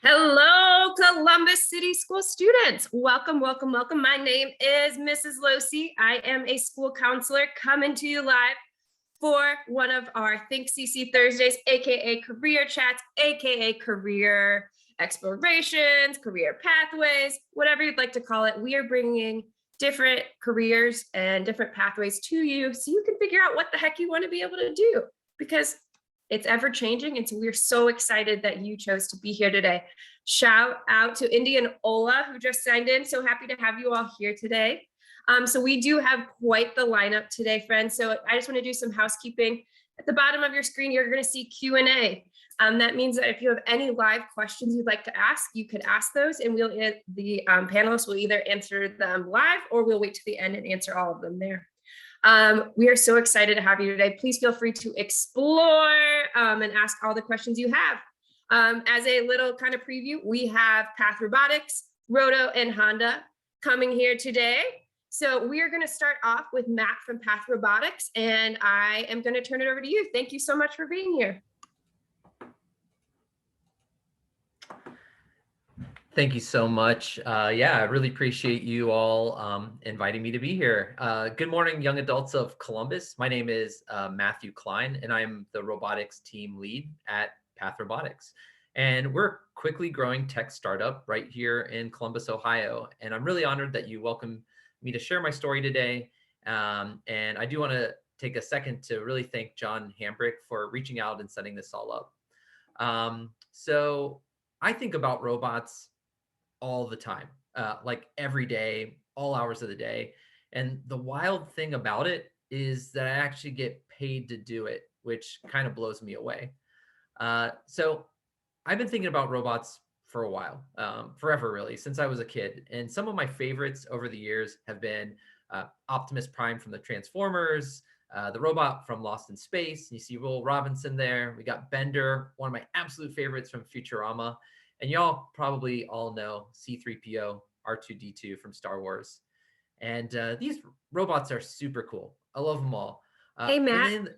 Hello, Columbus City School students. Welcome, welcome, welcome. My name is Mrs. Losi. I am a school counselor coming to you live for one of our Think CC Thursdays, aka career chats, aka career explorations, career pathways, whatever you'd like to call it. We are bringing different careers and different pathways to you so you can figure out what the heck you want to be able to do, because it's ever changing. And so we're so excited that you chose to be here today. Shout out to Indy and Ola, who just signed in. So happy to have you all here today. So we do have quite the lineup today, friends. So I just want to do some housekeeping. At the bottom of your screen, you're going to see Q&A. That means that if you have any live questions you'd like to ask, you could ask those, and the panelists will either answer them live or we'll wait to the end and answer all of them there. We are so excited to have you today. Please feel free to explore and ask all the questions you have. As a little kind of preview, we have Path Robotics, Roto, and Honda coming here today. So we are going to start off with Matt from Path Robotics, and I am going to turn it over to you. Thank you so much for being here. Thank you so much. Yeah, I really appreciate you all inviting me to be here. Good morning, young adults of Columbus. My name is Matthew Klein, and I'm the robotics team lead at Path Robotics. And we're a quickly growing tech startup right here in Columbus, Ohio. And I'm really honored that you welcome me to share my story today. And I do want to take a second to really thank John Hambrick for reaching out and setting this all up. So I think about robots all the time, like every day, all hours of the day. And the wild thing about it is that I actually get paid to do it, which kind of blows me away. So I've been thinking about robots for a while, forever really, since I was a kid. And some of my favorites over the years have been Optimus Prime from the Transformers, the robot from Lost in Space. You see Will Robinson there. We got Bender, one of my absolute favorites from Futurama. And y'all probably all know C-3PO, R2-D2 from Star Wars. And these robots are super cool. I love them all. Hey, Matt.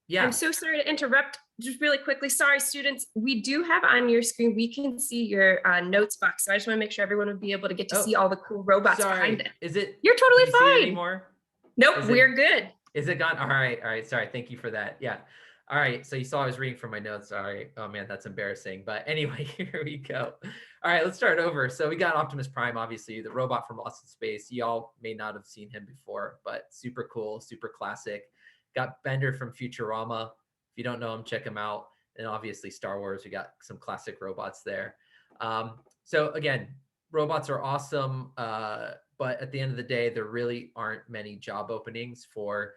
Yeah. I'm so sorry to interrupt. Just really quickly. Sorry, students. We do have on your screen, we can see your notes box. So I just want to make sure everyone would be able to get to see all the cool robots behind it. Is it? You're totally fine. See it anymore? Nope, we're good. Is it gone? All right. Sorry. Thank you for that. Yeah. All right, so you saw I was reading from my notes. Sorry. Oh man, that's embarrassing. But anyway, here we go. All right, let's start over. So we got Optimus Prime, obviously, the robot from Lost in Space. Y'all may not have seen him before, but super cool, super classic. Got Bender from Futurama. If you don't know him, check him out. And obviously Star Wars, we got some classic robots there. So again, robots are awesome, but at the end of the day, there really aren't many job openings for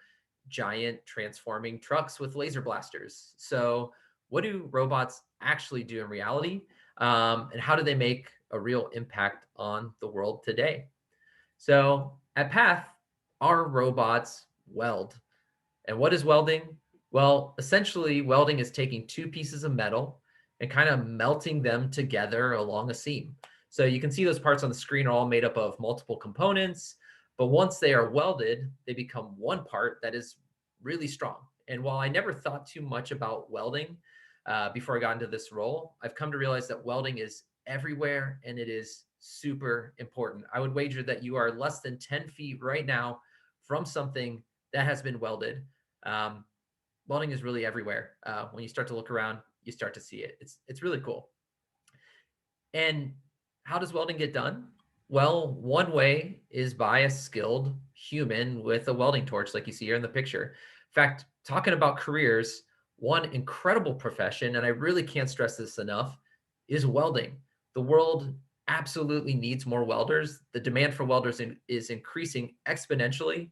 giant transforming trucks with laser blasters. So what do robots actually do in reality? And how do they make a real impact on the world today? So at Path, our robots weld. And what is welding? Well, essentially welding is taking two pieces of metal and kind of melting them together along a seam. So you can see those parts on the screen are all made up of multiple components. But once they are welded, they become one part that is really strong. And while I never thought too much about welding before I got into this role, I've come to realize that welding is everywhere and it is super important. I would wager that you are less than 10 feet right now from something that has been welded. Welding is really everywhere. When you start to look around, you start to see it. It's really cool. And how does welding get done? Well, one way is by a skilled human with a welding torch, like you see here in the picture. In fact, talking about careers, one incredible profession, and I really can't stress this enough, is welding. The world absolutely needs more welders. The demand for welders is increasing exponentially.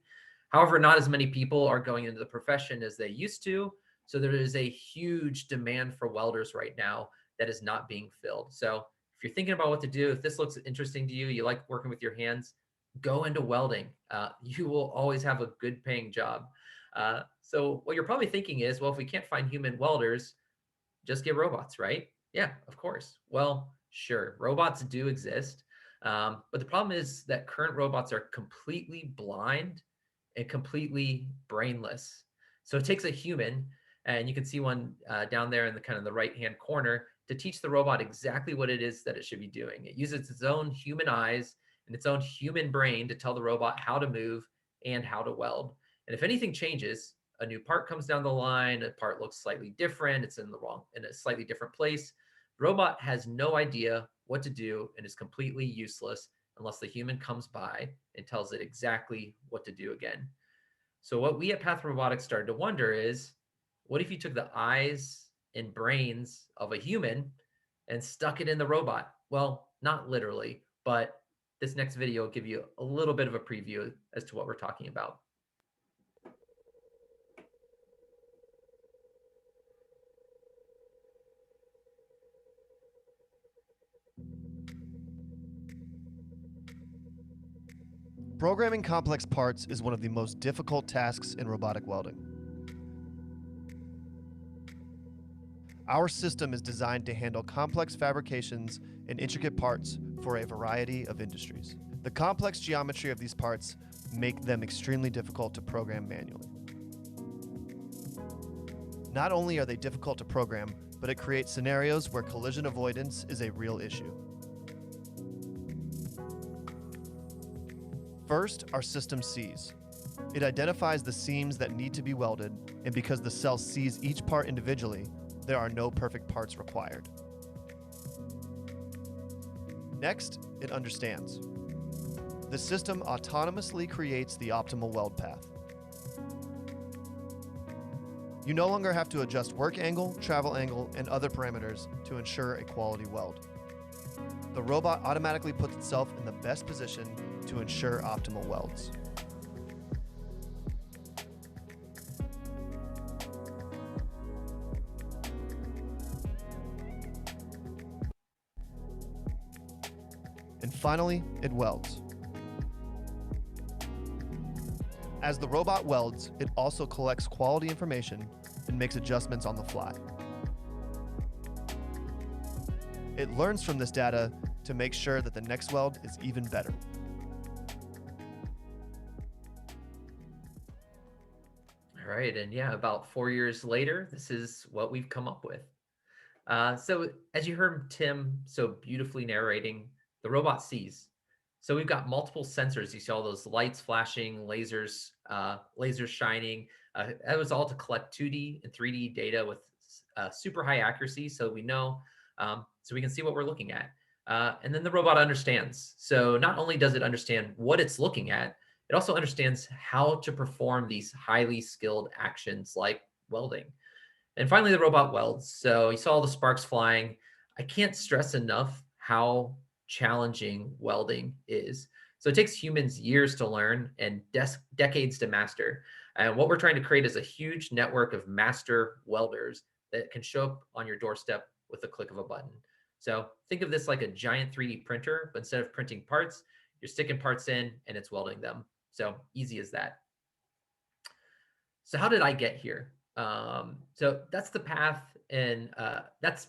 However, not as many people are going into the profession as they used to. So there is a huge demand for welders right now that is not being filled. So if you're thinking about what to do, if this looks interesting to you, you like working with your hands, go into welding. You will always have a good paying job. So what you're probably thinking is, well, if we can't find human welders, just get robots, right? Yeah, of course. Well, sure, robots do exist. But the problem is that current robots are completely blind and completely brainless. So it takes a human And you can see one down there in the kind of the right-hand corner to teach the robot exactly what it is that it should be doing. It uses its own human eyes and its own human brain to tell the robot how to move and how to weld. And if anything changes, a new part comes down the line, a part looks slightly different, it's in a slightly different place. The robot has no idea what to do and is completely useless unless the human comes by and tells it exactly what to do again. So what we at Path Robotics started to wonder is, what if you took the eyes and brains of a human and stuck it in the robot? Well, not literally, but this next video will give you a little bit of a preview as to what we're talking about. Programming complex parts is one of the most difficult tasks in robotic welding. Our system is designed to handle complex fabrications and intricate parts for a variety of industries. The complex geometry of these parts make them extremely difficult to program manually. Not only are they difficult to program, but it creates scenarios where collision avoidance is a real issue. First, our system sees. It identifies the seams that need to be welded, and because the cell sees each part individually, there are no perfect parts required. Next, it understands. The system autonomously creates the optimal weld path. You no longer have to adjust work angle, travel angle, and other parameters to ensure a quality weld. The robot automatically puts itself in the best position to ensure optimal welds. And finally, it welds. As the robot welds, it also collects quality information and makes adjustments on the fly. It learns from this data to make sure that the next weld is even better. All right, and yeah, about 4 years later, this is what we've come up with. So as you heard Tim so beautifully narrating, the robot sees. So we've got multiple sensors. You see all those lights flashing, lasers shining. That was all to collect 2D and 3D data with super high accuracy, so we know, so we can see what we're looking at. And then the robot understands. So not only does it understand what it's looking at, it also understands how to perform these highly skilled actions like welding. And finally, the robot welds. So you saw all the sparks flying. I can't stress enough how challenging welding is. So it takes humans years to learn and decades to master. And what we're trying to create is a huge network of master welders that can show up on your doorstep with a click of a button. So think of this like a giant 3D printer, but instead of printing parts, you're sticking parts in and it's welding them. So easy as that. So how did I get here? So that's the path, and that's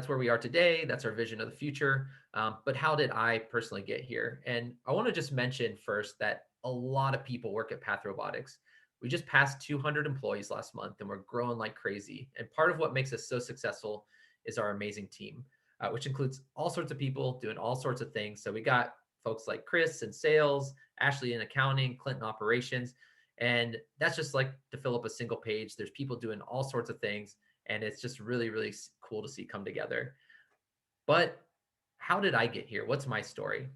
where we are today. That's our vision of the future. But how did I personally get here? And I want to just mention first that a lot of people work at Path Robotics. We just passed 200 employees last month, and we're growing like crazy. And part of what makes us so successful is our amazing team, which includes all sorts of people doing all sorts of things. So we got folks like Chris in sales, Ashley in accounting, Clinton operations. And that's just like to fill up a single page. There's people doing all sorts of things, and it's just really, really cool to see come together. But how did I get here? What's my story?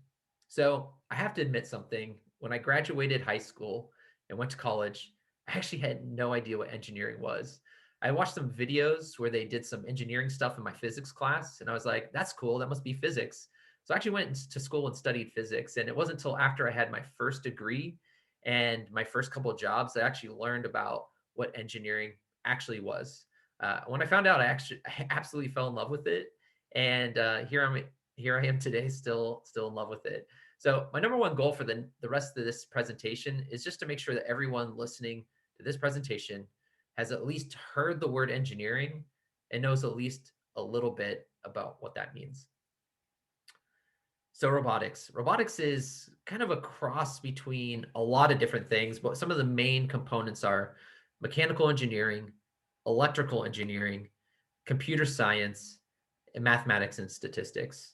So I have to admit something. When I graduated high school and went to college, I actually had no idea what engineering was. I watched some videos where they did some engineering stuff in my physics class, and I was like, that's cool. That must be physics. So I actually went to school and studied physics. And it wasn't until after I had my first degree and my first couple of jobs, I actually learned about what engineering actually was. When I found out, I absolutely fell in love with it, and here I am today, still in love with it. So my number one goal for the rest of this presentation is just to make sure that everyone listening to this presentation has at least heard the word engineering and knows at least a little bit about what that means. So robotics. Robotics is kind of a cross between a lot of different things, but some of the main components are mechanical engineering, electrical engineering, computer science, and mathematics and statistics.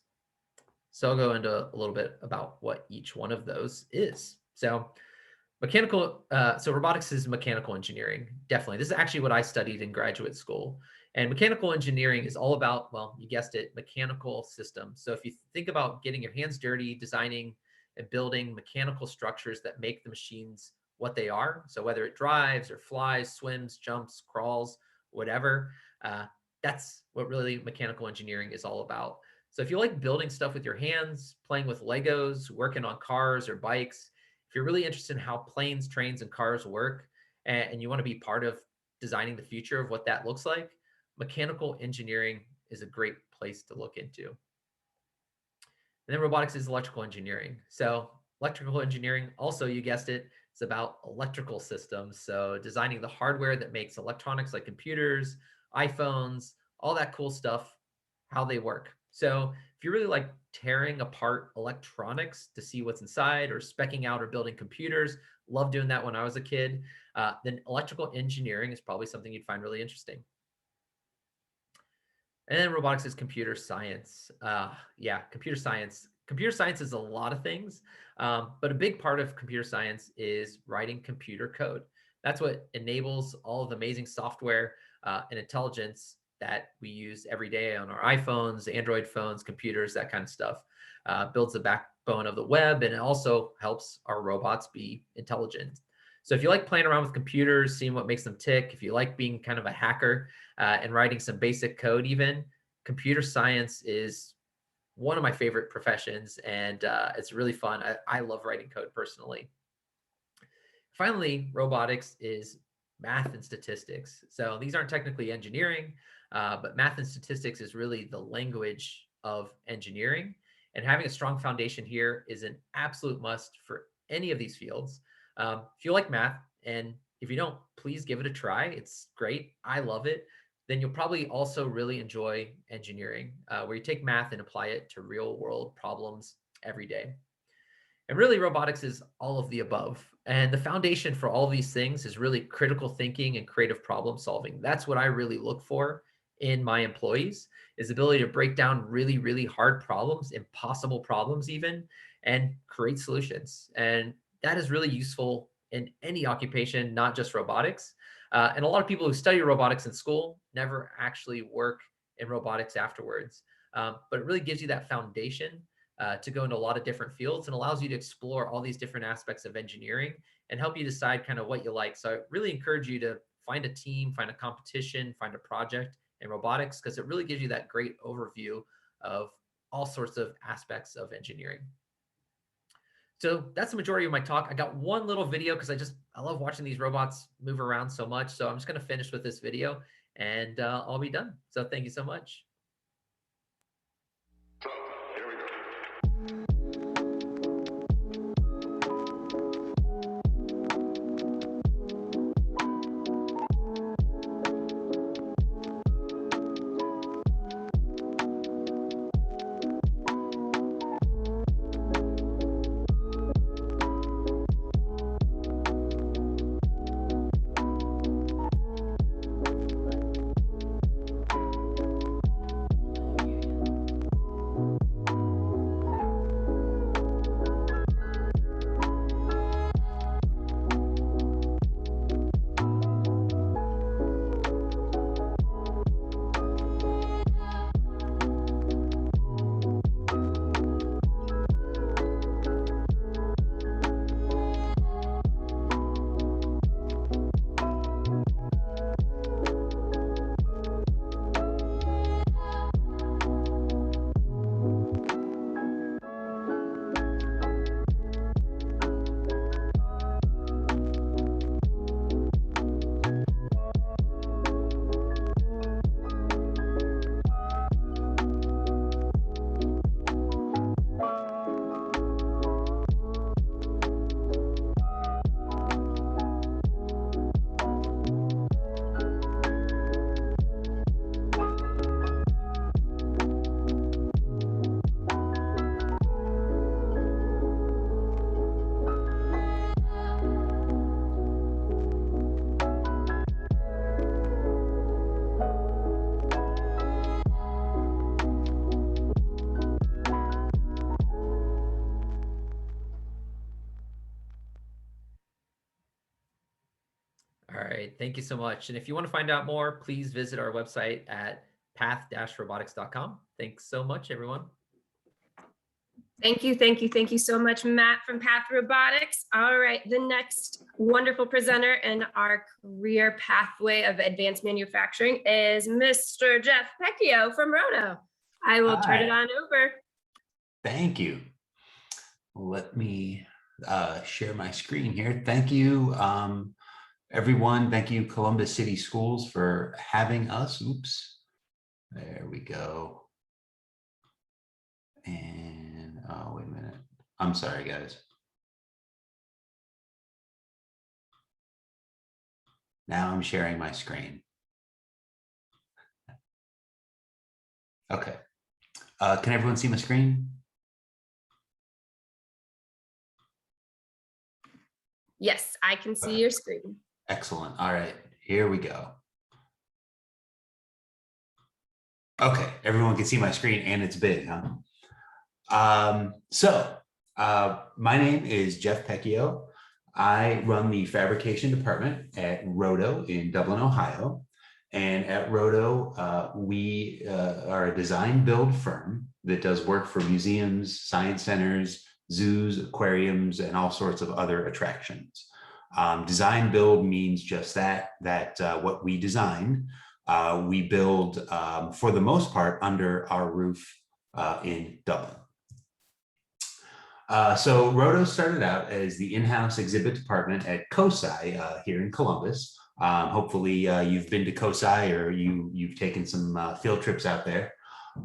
So I'll go into a little bit about what each one of those is. So robotics is mechanical engineering. Definitely. This is actually what I studied in graduate school. And mechanical engineering is all about, well, you guessed it, mechanical systems. So if you think about getting your hands dirty, designing and building mechanical structures that make the machines what they are. So whether it drives or flies, swims, jumps, crawls, whatever, that's what really mechanical engineering is all about. So if you like building stuff with your hands, playing with Legos, working on cars or bikes, if you're really interested in how planes, trains, and cars work, and you want to be part of designing the future of what that looks like, mechanical engineering is a great place to look into. And then robotics is electrical engineering. So electrical engineering, also, you guessed it, it's about electrical systems. So designing the hardware that makes electronics like computers, iPhones, all that cool stuff, how they work. So if you really like tearing apart electronics to see what's inside or specking out or building computers, love doing that when I was a kid, then electrical engineering is probably something you'd find really interesting. And then robotics is computer science. Yeah, computer science. Computer science is a lot of things, but a big part of computer science is writing computer code. That's what enables all of the amazing software and intelligence that we use every day on our iPhones, Android phones, computers, that kind of stuff. Builds the backbone of the web, and it also helps our robots be intelligent. So if you like playing around with computers, seeing what makes them tick, if you like being kind of a hacker and writing some basic code even, computer science is one of my favorite professions, and it's really fun. I love writing code personally. Finally, robotics is math and statistics. So these aren't technically engineering, but math and statistics is really the language of engineering. And having a strong foundation here is an absolute must for any of these fields. If you like math, and if you don't, please give it a try. It's great. I love it. Then you'll probably also really enjoy engineering, where you take math and apply it to real world problems every day. And really, robotics is all of the above. And the foundation for all of these things is really critical thinking and creative problem solving. That's what I really look for in my employees, is the ability to break down really, really hard problems, impossible problems even, and create solutions. And that is really useful in any occupation, not just robotics. And a lot of people who study robotics in school never actually work in robotics afterwards. But it really gives you that foundation to go into a lot of different fields and allows you to explore all these different aspects of engineering and help you decide kind of what you like. So I really encourage you to find a team, find a competition, find a project in robotics, because it really gives you that great overview of all sorts of aspects of engineering. So that's the majority of my talk. I got one little video because I love watching these robots move around so much. So I'm just going to finish with this video and I'll be done. So thank you so much. So here we go. Great. Thank you so much. And if you want to find out more, please visit our website at path-robotics.com. Thanks so much, everyone. Thank you, thank you, thank you so much, Matt from Path Robotics. All right, the next wonderful presenter in our career pathway of advanced manufacturing is Mr. Jeff Pecchio from Roto. I will turn it on over. Thank you. Let me share my screen here. Thank you, everyone. Thank you, Columbus City Schools, for having us. Oops, there we go. And oh, wait a minute. I'm sorry, guys. Now I'm sharing my screen. Okay. Can everyone see my screen? Yes, I can see your screen. Excellent. All right, here we go. Okay, everyone can see my screen and it's big, huh? My name is Jeff Pecchio. I run the fabrication department at Roto in Dublin, Ohio. And at Roto, we are a design build firm that does work for museums, science centers, zoos, aquariums, and all sorts of other attractions. Design build means just that what we design, we build for the most part under our roof in Dublin. So Roto started out as the in-house exhibit department at COSI here in Columbus. Hopefully you've been to COSI or you've taken some field trips out there.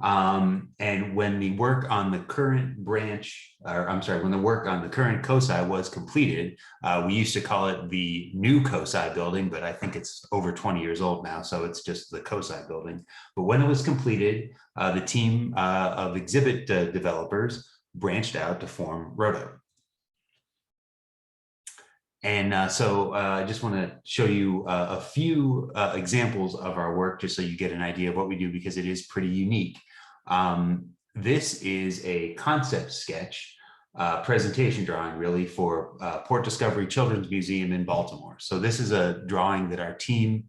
And when the work on the current when the work on the current COSI was completed, we used to call it the new COSI building, but I think it's over 20 years old now, so it's just the COSI building. But when it was completed, the team of exhibit developers branched out to form Roto. And so I just want to show you a few examples of our work, just so you get an idea of what we do, because it is pretty unique. This is a concept sketch, presentation drawing really for Port Discovery Children's Museum in Baltimore. So this is a drawing that our team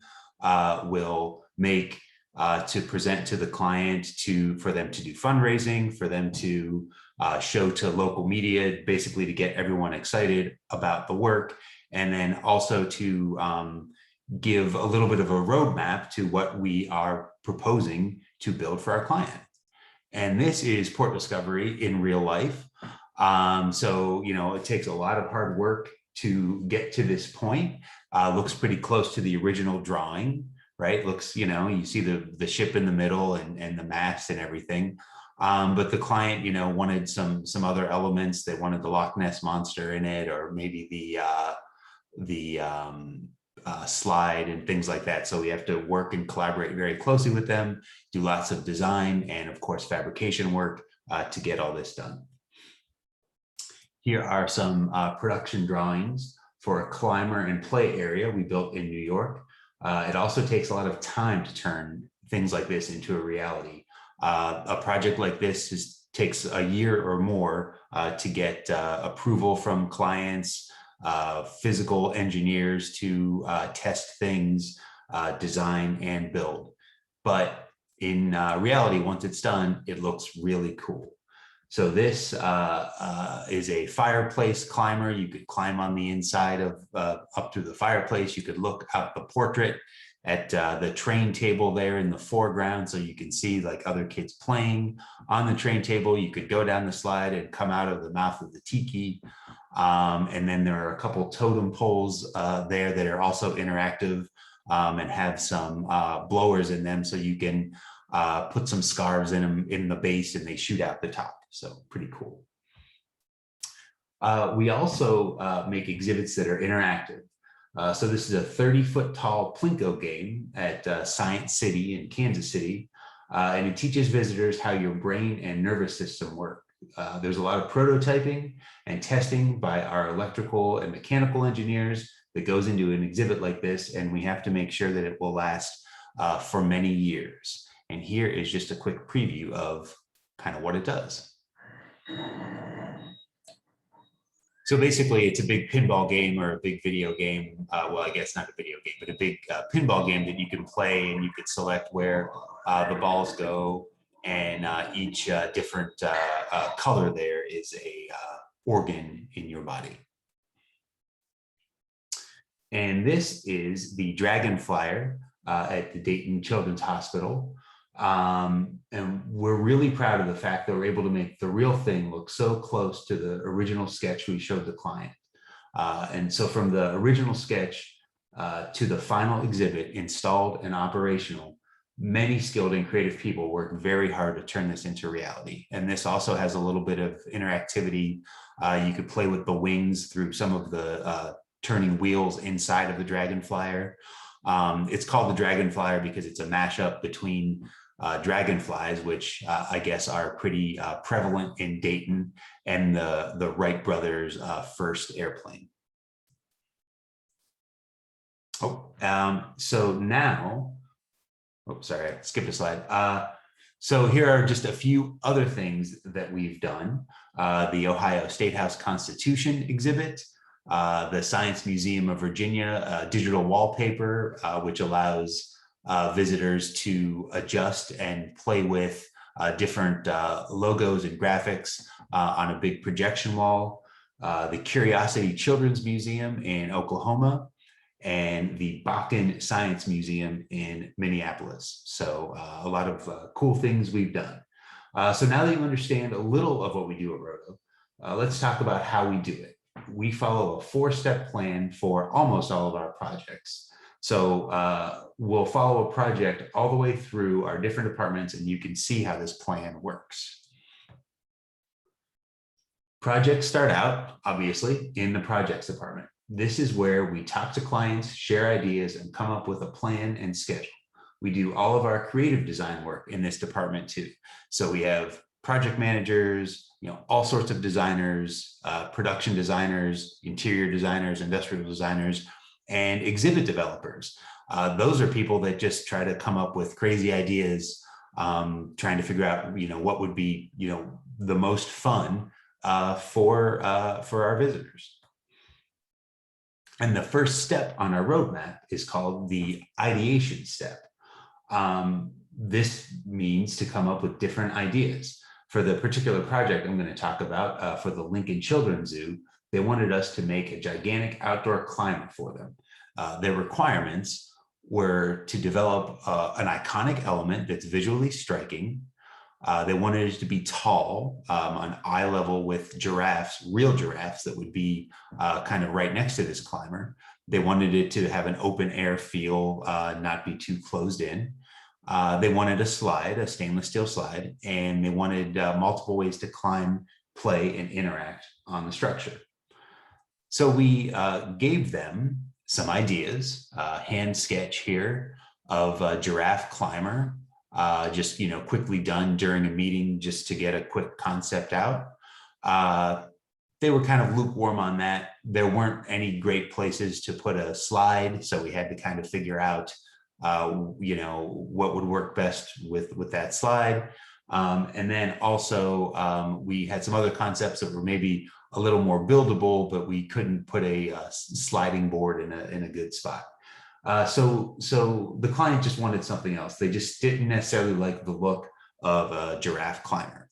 will make to present to the client, for them to do fundraising, for them to show to local media, basically to get everyone excited about the work, and then also to give a little bit of a roadmap to what we are proposing to build for our client. And this is Port Discovery in real life. So, it takes a lot of hard work to get to this point. Looks pretty close to the original drawing, right? Looks, you see the ship in the middle and the mast and everything. But the client, wanted some other elements. They wanted the Loch Ness Monster in it, or maybe the slide and things like that. So we have to work and collaborate very closely with them, do lots of design and of course fabrication work to get all this done. Here are some production drawings for a climber and play area we built in New York. It also takes a lot of time to turn things like this into a reality. A project like this takes a year or more to get approval from clients, physical engineers to test things, design and build. But in reality, once it's done, it looks really cool. So this is a fireplace climber. You could climb on the inside of up to the fireplace. You could look out the portrait at the train table there in the foreground, so you can see like other kids playing on the train table. You could go down the slide and come out of the mouth of the tiki. And then there are a couple totem poles there that are also interactive and have some blowers in them, so you can put some scarves in them in the base and they shoot out the top. So pretty cool. We also make exhibits that are interactive. So this is a 30-foot tall Plinko game at Science City in Kansas City. And it teaches visitors how your brain and nervous system work. There's a lot of prototyping and testing by our electrical and mechanical engineers that goes into an exhibit like this, and we have to make sure that it will last for many years. And here is just a quick preview of kind of what it does. So basically, it's a big pinball game or a big video game. Well, I guess not a video game, but a big pinball game that you can play, and you could select where the balls go, and each different color there is a organ in your body. And this is the Dragon Flyer at the Dayton Children's Hospital. And we're really proud of the fact that we're able to make the real thing look so close to the original sketch we showed the client. And so from the original sketch to the final exhibit installed and operational, many skilled and creative people work very hard to turn this into reality. And this also has a little bit of interactivity. You could play with the wings through some of the turning wheels inside of the Dragon Flyer. It's called the Dragon Flyer because it's a mashup between dragonflies, which I guess are pretty prevalent in Dayton, and the Wright brothers' first airplane. So now, sorry, I skipped a slide. So here are just a few other things that we've done. The Ohio State House Constitution exhibit, the Science Museum of Virginia digital wallpaper, which allows visitors to adjust and play with different logos and graphics on a big projection wall, the Curiosity Children's Museum in Oklahoma, and the Bakken Science Museum in Minneapolis. So a lot of cool things we've done. So now that you understand a little of what we do at Roto, let's talk about how we do it. We follow a 4-step plan for almost all of our projects. So we'll follow a project all the way through our different departments, and you can see how this plan works. Projects start out, obviously, in the projects department. This is where we talk to clients, share ideas, and come up with a plan and schedule. We do all of our creative design work in this department too. So we have project managers, all sorts of designers, production designers, interior designers, industrial designers, and exhibit developers. Those are people that just try to come up with crazy ideas, trying to figure out, what would be, the most fun for our visitors. And the first step on our roadmap is called the ideation step. This means to come up with different ideas. For the particular project I'm going to talk about for the Lincoln Children's Zoo, they wanted us to make a gigantic outdoor climber for them. Their requirements were to develop an iconic element that's visually striking. They wanted it to be tall, on eye level with giraffes, real giraffes that would be kind of right next to this climber. They wanted it to have an open air feel, not be too closed in. They wanted a slide, a stainless steel slide, and they wanted multiple ways to climb, play, and interact on the structure. So we gave them some ideas, hand sketch here of a giraffe climber, just quickly done during a meeting just to get a quick concept out. They were kind of lukewarm on that. There weren't any great places to put a slide, so we had to kind of figure out what would work best with that slide. And then also we had some other concepts that were maybe a little more buildable, but we couldn't put a sliding board in a good spot. So the client just wanted something else. They just didn't necessarily like the look of a giraffe climber.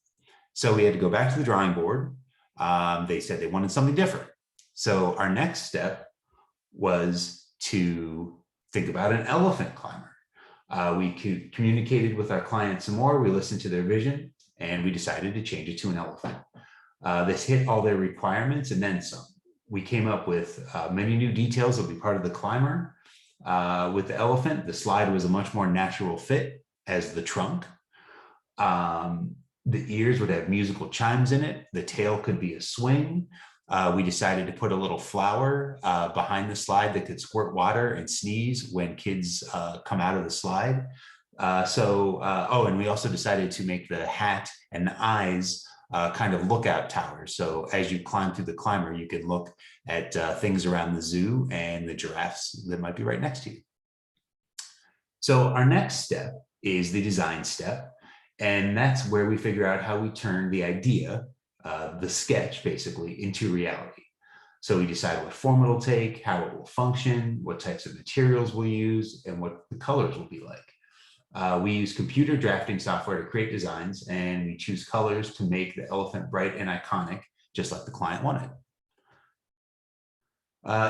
So we had to go back to the drawing board. They said they wanted something different. So our next step was to think about an elephant climber. We communicated with our client some more. We listened to their vision, and we decided to change it to an elephant. This hit all their requirements and then some. We came up with many new details that would be part of the climber. With the elephant, the slide was a much more natural fit as the trunk. The ears would have musical chimes in it. The tail could be a swing. We decided to put a little flower behind the slide that could squirt water and sneeze when kids come out of the slide. And we also decided to make the hat and the eyes kind of lookout towers. So as you climb through the climber, you can look at things around the zoo and the giraffes that might be right next to you. So our next step is the design step. And that's where we figure out how we turn the idea, the sketch basically, into reality. So we decide what form it'll take, how it will function, what types of materials we'll use, and what the colors will be like. We use computer drafting software to create designs, and we choose colors to make the elephant bright and iconic, just like the client wanted.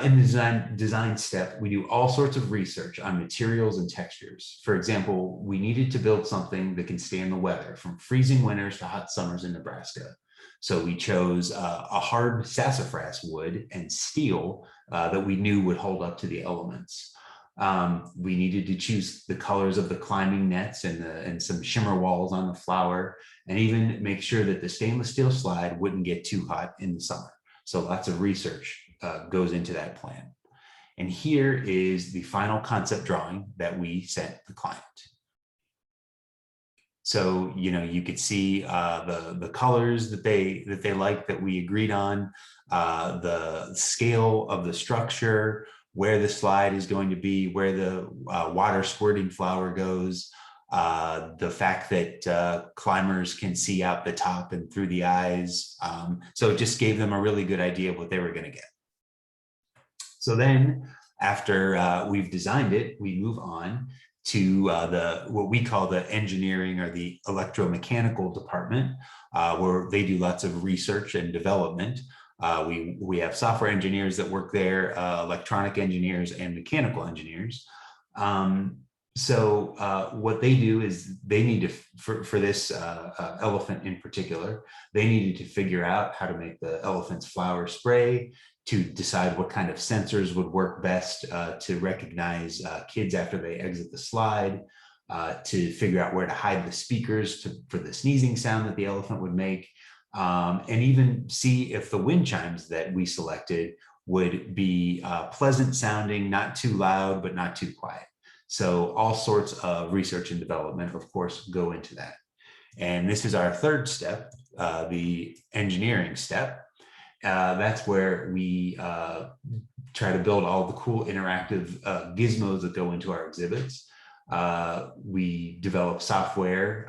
In the design step, we do all sorts of research on materials and textures. For example, we needed to build something that can stand the weather, from freezing winters to hot summers in Nebraska. So we chose a hard sassafras wood and steel that we knew would hold up to the elements. We needed to choose the colors of the climbing nets and some shimmer walls on the flower, and even make sure that the stainless steel slide wouldn't get too hot in the summer. So lots of research goes into that plan. And here is the final concept drawing that we sent the client. So, you could see the colors that they liked, that we agreed on, the scale of the structure, where the slide is going to be, where the water squirting flower goes, the fact that climbers can see out the top and through the eyes. So it just gave them a really good idea of what they were going to get. So then after we've designed it, we move on to what we call the engineering or the electromechanical department, where they do lots of research and development. We have software engineers that work there, electronic engineers and mechanical engineers. So what they do is they need to, for this elephant in particular, they needed to figure out how to make the elephant's flower spray, to decide what kind of sensors would work best to recognize kids after they exit the slide, to figure out where to hide the speakers for the sneezing sound that the elephant would make, and even see if the wind chimes that we selected would be pleasant sounding, not too loud, but not too quiet. So all sorts of research and development, of course, go into that. And this is our third step, the engineering step. That's where we try to build all the cool interactive gizmos that go into our exhibits. We develop software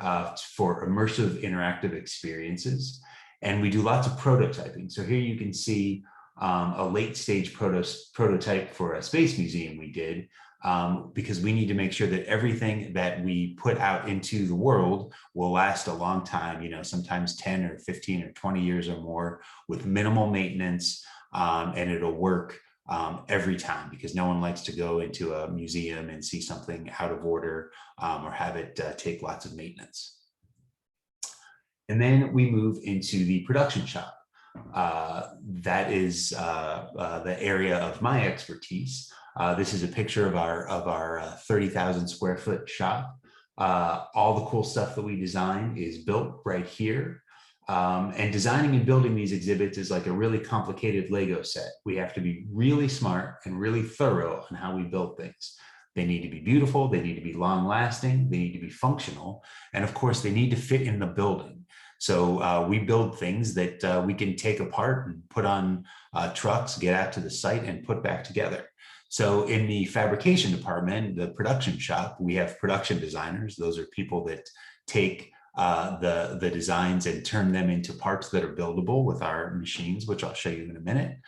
for immersive interactive experiences, and we do lots of prototyping. So here you can see a late stage prototype for a space museum we did, because we need to make sure that everything that we put out into the world will last a long time, sometimes 10 or 15 or 20 years or more, with minimal maintenance, and it'll work every time, because no one likes to go into a museum and see something out of order or have it take lots of maintenance. And then we move into the production shop. That is the area of my expertise. This is a picture of our 30,000 square foot shop. All the cool stuff that we design is built right here. And designing and building these exhibits is like a really complicated Lego set. We have to be really smart and really thorough on how we build things. They need to be beautiful, they need to be long lasting, they need to be functional, and of course they need to fit in the building. So we build things that we can take apart and put on trucks, get out to the site and put back together. So in the fabrication department, the production shop, we have production designers. Those are people that take the designs and turn them into parts that are buildable with our machines, which I'll show you in a minute.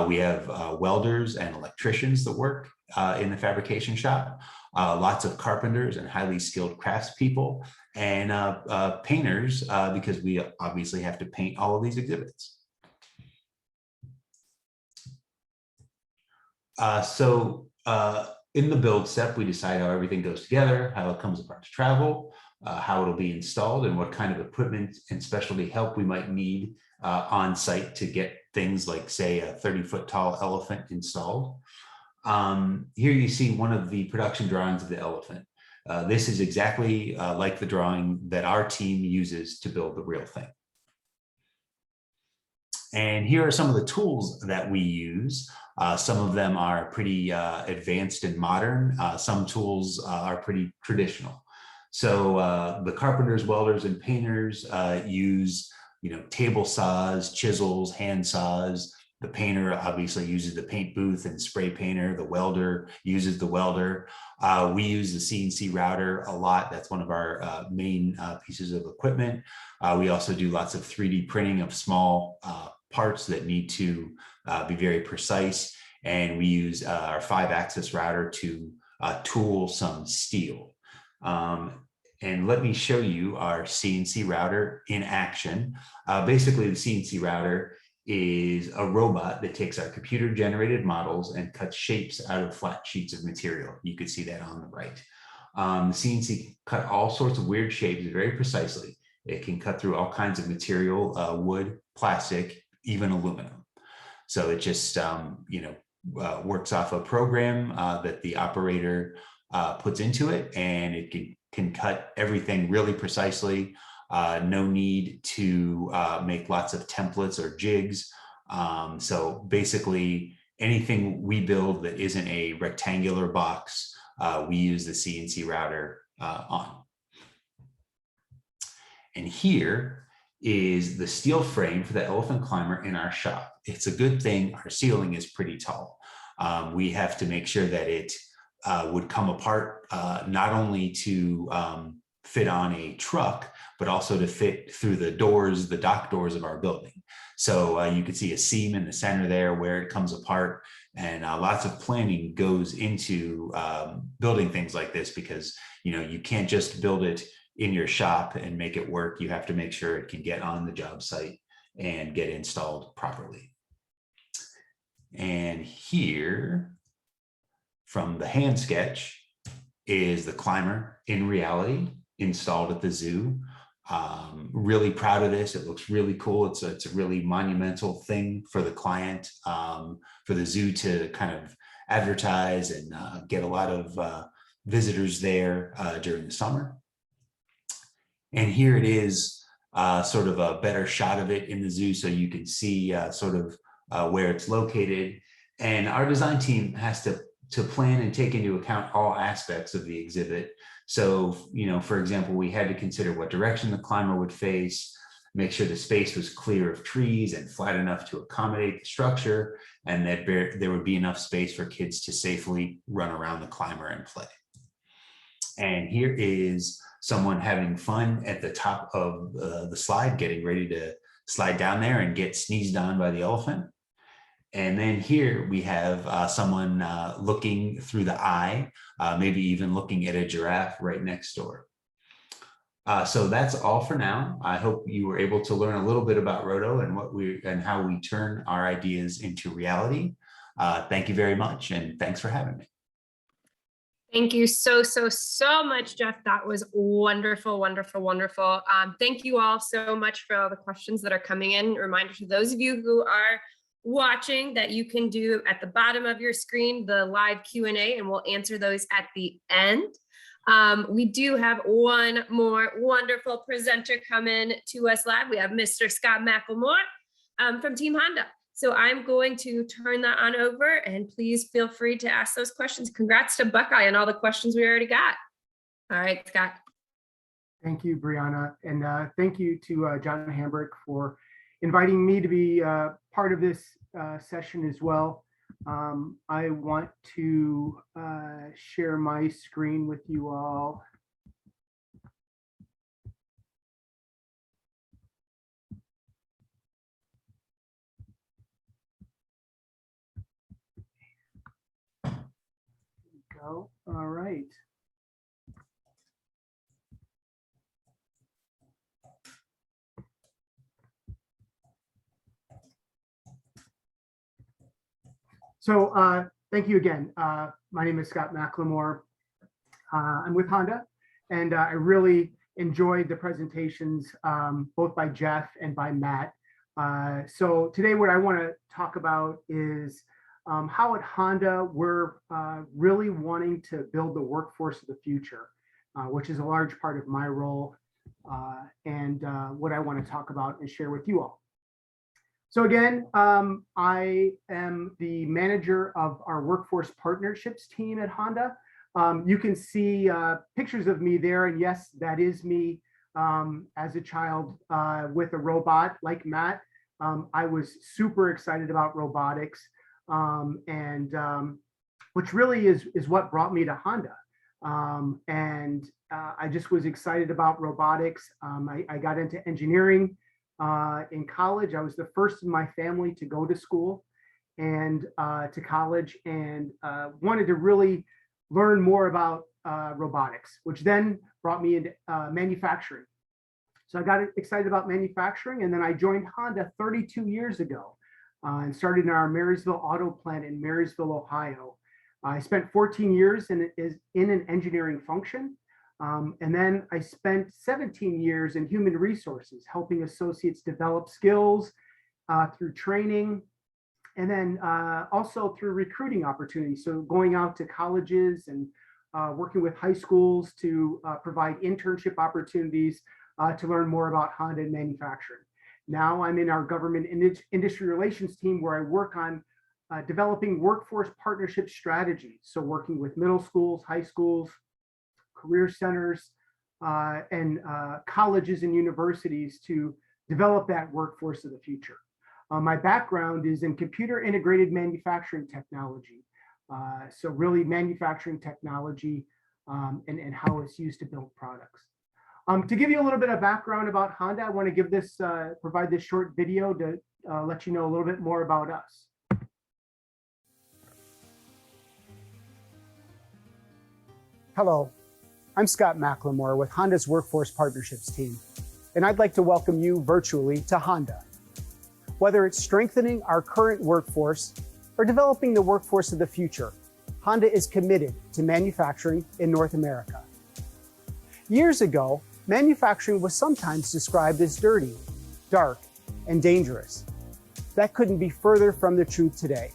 We have welders and electricians that work in the fabrication shop, lots of carpenters and highly skilled craftspeople, and painters, because we obviously have to paint all of these exhibits. So in the build step, we decide how everything goes together, how it comes apart to travel, how it'll be installed, and what kind of equipment and specialty help we might need on site to get things like, say, a 30-foot tall elephant installed. Here you see one of the production drawings of the elephant. This is exactly like the drawing that our team uses to build the real thing. And here are some of the tools that we use. Some of them are pretty advanced and modern. Some tools are pretty traditional. So the carpenters, welders, and painters use, table saws, chisels, hand saws. The painter obviously uses the paint booth and spray painter. The welder uses the welder. We use the CNC router a lot. That's one of our main pieces of equipment. We also do lots of 3D printing of small parts that need to be very precise. And we use our 5-axis router to tool some steel. And let me show you our CNC router in action. Basically, the CNC router is a robot that takes our computer generated models and cuts shapes out of flat sheets of material. You can see that on the right. The CNC cut all sorts of weird shapes very precisely. It can cut through all kinds of material, wood, plastic, even aluminum. So it just works off a program that the operator puts into it, and it can cut everything really precisely. No need to make lots of templates or jigs. So basically anything we build that isn't a rectangular box, we use the CNC router on. And here is the steel frame for the elephant climber in our shop. It's a good thing our ceiling is pretty tall. We have to make sure that it would come apart, not only to fit on a truck, but also to fit through the doors, the dock doors of our building. So you can see a seam in the center there where it comes apart, and lots of planning goes into building things like this, because you can't just build it in your shop and make it work. You have to make sure it can get on the job site and get installed properly. And here, from the hand sketch, is the climber in reality installed at the zoo. Really proud of this. It looks really cool. It's a really monumental thing for the client, for the zoo to kind of advertise and get a lot of visitors there during the summer. And here it is, sort of a better shot of it in the zoo, so you can see sort of where it's located. And our design team has to plan and take into account all aspects of the exhibit. So, for example, we had to consider what direction the climber would face, make sure the space was clear of trees and flat enough to accommodate the structure, and that there would be enough space for kids to safely run around the climber and play. And here is someone having fun at the top of the slide, getting ready to slide down there and get sneezed on by the elephant. And then here we have someone looking through the eye, maybe even looking at a giraffe right next door. So that's all for now. I hope you were able to learn a little bit about Roto and how we turn our ideas into reality. Thank you very much, and thanks for having me. Thank you so much, Jeff. That was wonderful, wonderful, wonderful. Thank you all so much for all the questions that are coming in. Reminder to those of you who are watching that you can do at the bottom of your screen the live Q&A, and we'll answer those at the end. We do have one more wonderful presenter coming to us live. We have Mr. Scott McLemore from Team Honda. So I'm going to turn that on over, and please feel free to ask those questions. Congrats to Buckeye on all the questions we already got. All right, Scott. Thank you, Brianna. And thank you to John Hambrick for inviting me to be part of this session as well. I want to share my screen with you all. All right. So thank you again. My name is Scott McLemore. I'm with Honda, and I really enjoyed the presentations both by Jeff and by Matt. So today what I want to talk about is how at Honda we're really wanting to build the workforce of the future, which is a large part of my role, and what I want to talk about and share with you all. So again, I am the manager of our workforce partnerships team at Honda. You can see pictures of me there, and yes, that is me as a child with a robot like Matt. I was super excited about robotics. Which really is what brought me to Honda. I just was excited about robotics. I got into engineering in college. I was the first in my family to go to school. and to college, and wanted to really learn more about robotics, which then brought me into manufacturing. So I got excited about manufacturing, and then I joined Honda 32 years ago and started in our Marysville auto plant in Marysville, Ohio. I spent 14 years in an engineering function. And then I spent 17 years in human resources, helping associates develop skills through training, and then also through recruiting opportunities. So going out to colleges and working with high schools to provide internship opportunities to learn more about Honda and manufacturing. Now I'm in our government industry relations team, where I work on developing workforce partnership strategies. So working with middle schools, high schools, career centers, and colleges and universities to develop that workforce of the future. My background is in computer integrated manufacturing technology. So really manufacturing technology and how it's used to build products. To give you a little bit of background about Honda, I want to give this, provide this short video to let you know a little bit more about us. Hello, I'm Scott McLemore with Honda's Workforce Partnerships team, and I'd like to welcome you virtually to Honda. Whether it's strengthening our current workforce or developing the workforce of the future, Honda is committed to manufacturing in North America. Years ago, manufacturing was sometimes described as dirty, dark, and dangerous. That couldn't be further from the truth today.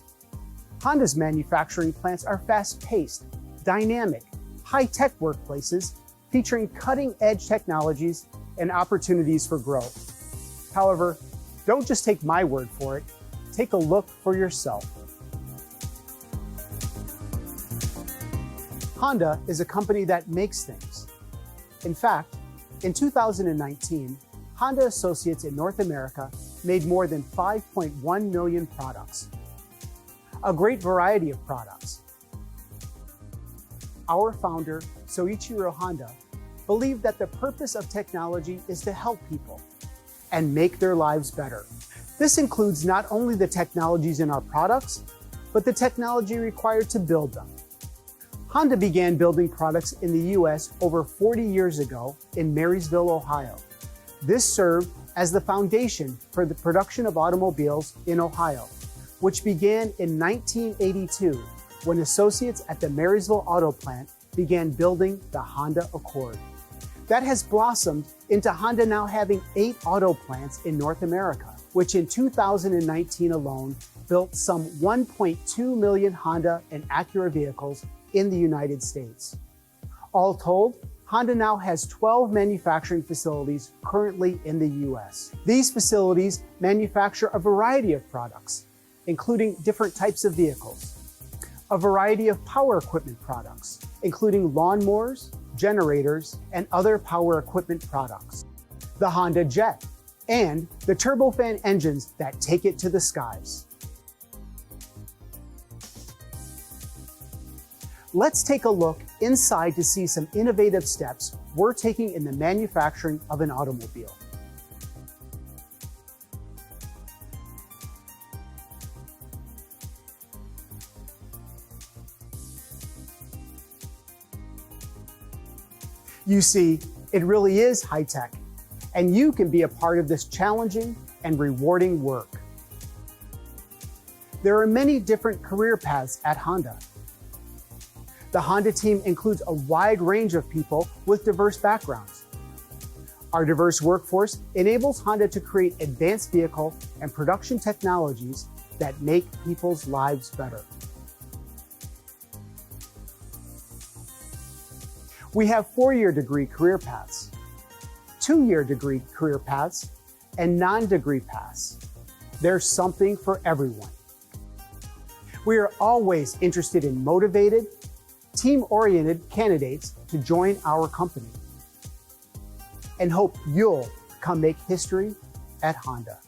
Honda's manufacturing plants are fast-paced, dynamic, high-tech workplaces featuring cutting-edge technologies and opportunities for growth. However, don't just take my word for it. Take a look for yourself. Honda is a company that makes things. In fact, in 2019, Honda associates in North America made more than 5.1 million products. A great variety of products. Our founder, Soichiro Honda, believed that the purpose of technology is to help people and make their lives better. This includes not only the technologies in our products, but the technology required to build them. Honda began building products in the US over 40 years ago in Marysville, Ohio. This served as the foundation for the production of automobiles in Ohio, which began in 1982 when associates at the Marysville auto plant began building the Honda Accord. That has blossomed into Honda now having 8 auto plants in North America, which in 2019 alone built some 1.2 million Honda and Acura vehicles in the United States. All told, Honda now has 12 manufacturing facilities currently in the US. These facilities manufacture a variety of products, including different types of vehicles, a variety of power equipment products, including lawnmowers, generators, and other power equipment products, the Honda Jet, and the turbofan engines that take it to the skies. Let's take a look inside to see some innovative steps we're taking in the manufacturing of an automobile. You see, it really is high-tech, and you can be a part of this challenging and rewarding work. There are many different career paths at Honda. The Honda team includes a wide range of people with diverse backgrounds. Our diverse workforce enables Honda to create advanced vehicle and production technologies that make people's lives better. We have 4-year degree career paths, 2-year degree career paths, and non-degree paths. There's something for everyone. We are always interested in motivated, team-oriented candidates to join our company and hope you'll come make history at Honda.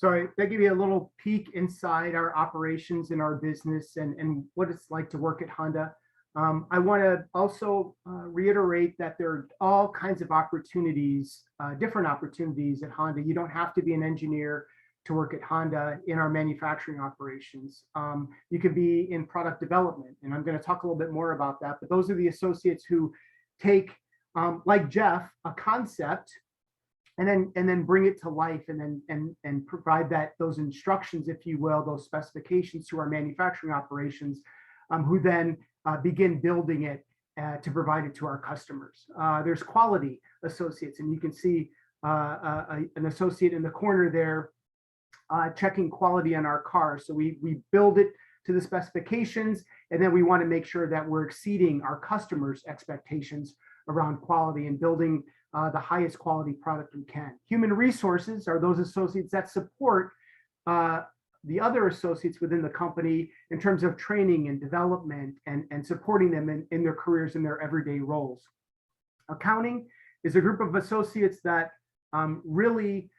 So that give you a little peek inside our operations in our business and what it's like to work at Honda. I want to also reiterate that there are all kinds of opportunities, different opportunities at Honda. You don't have to be an engineer to work at Honda in our manufacturing operations. You could be in product development, and I'm going to talk a little bit more about that. But those are the associates who take, like Jeff, a concept and then bring it to life and provide those instructions, if you will, those specifications to our manufacturing operations, who then begin building it to provide it to our customers. There's quality associates, and you can see an associate in the corner there checking quality on our cars. So we build it to the specifications, and then we want to make sure that we're exceeding our customers' expectations around quality and building the highest quality product we can. Human resources are those associates that support the other associates within the company in terms of training and development and supporting them in their careers and their everyday roles. Accounting is a group of associates that really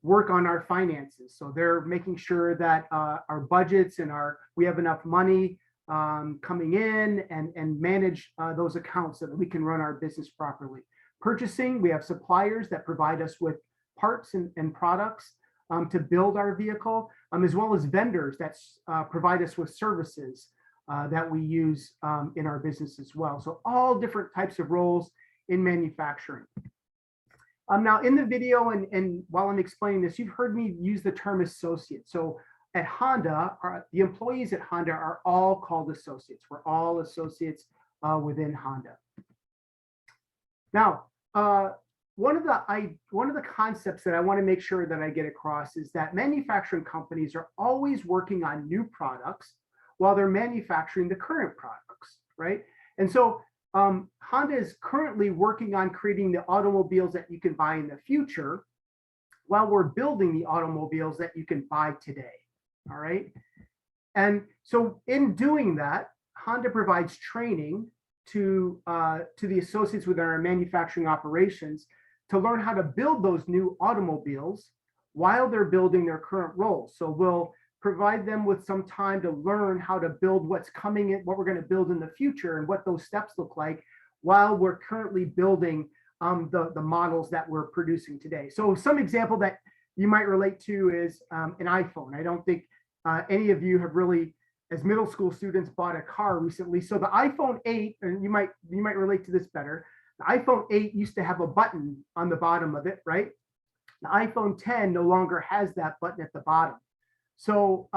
work on our finances. So they're making sure that our budgets and we have enough money coming in and manage those accounts so that we can run our business properly. Purchasing, we have suppliers that provide us with parts and products to build our vehicle, as well as vendors that provide us with services that we use in our business as well. So all different types of roles in manufacturing. Now in the video and while I'm explaining this, you've heard me use the term associate. So at Honda, the employees at Honda are all called associates. We're all associates within Honda. Now, one of the concepts that I want to make sure that I get across is that manufacturing companies are always working on new products while they're manufacturing the current products, right? And so Honda is currently working on creating the automobiles that you can buy in the future while we're building the automobiles that you can buy today, all right? And so in doing that, Honda provides training to the associates within our manufacturing operations to learn how to build those new automobiles while they're building their current roles. So we'll provide them with some time to learn how to build what's coming in, what we're going to build in the future and what those steps look like while we're currently building the models that we're producing today. So some example that you might relate to is an iPhone. I don't think any of you have really, as middle school students, bought a car recently. So the iPhone 8, and you might relate to this better. The iPhone 8 used to have a button on the bottom of it, right? The iPhone 10 no longer has that button at the bottom. So